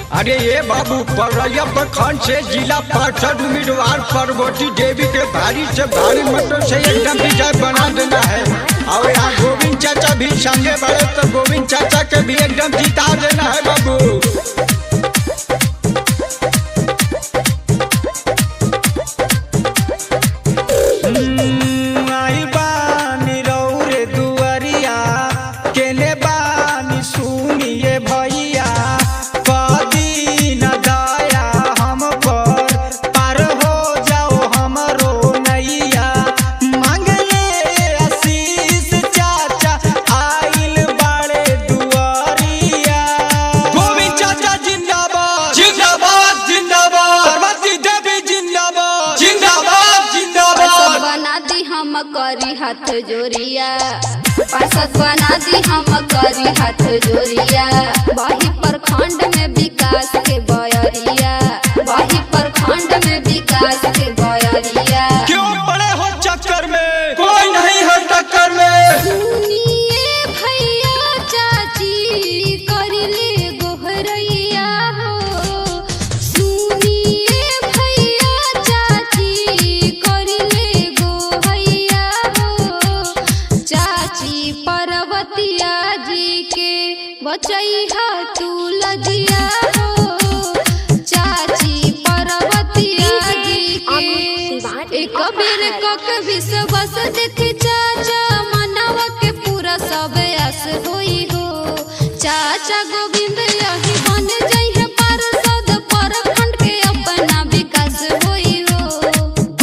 अरे ये बाबू परैया प्रखंड से जिला पार्षद उम्मीदवार पार्वती देवी के भारी से भारी मतों से एकदम विजय बना देना है। और यहाँ गोविंद चाचा भी संगे बड़े तो गोविंद चाचा के भी एकदम जिता देना है बाबू। करी हाथ जोरिया पार्षद बना दी हम करी हाथ जोरिया। वही प्रखंड में विकास के बयरिया, वही प्रखंड में विकास के बयरिया। क्यों पड़े हो चक्कर में, कोई नहीं है टक्कर में। सुनिए भैया चाची करिले गोहरैया हो, सुनिए भैया चाची करिले गोहैया हो। चाची पार्वतिया जी के बचैहा तू लजिया हो, चाची पार्वतिया जी के एक बेर कक विश्वास देखे चाचा मनवा के पूरा सब आस होई हो। चाचा गोविंद यही बन जाइए पार्षद प्रखंड के अपना विकास होई हो।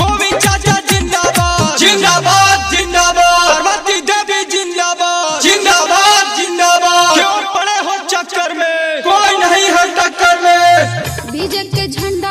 गोविंद चाचा जिंदाबाद जिंदाबाद जिंदाबाद, पार्वती देवी जिंदाबाद जिंदाबाद जिंदाबाद। क्यों पड़े हो चक्कर में, कोई नहीं है टक्कर में। बीजेपी के झंडा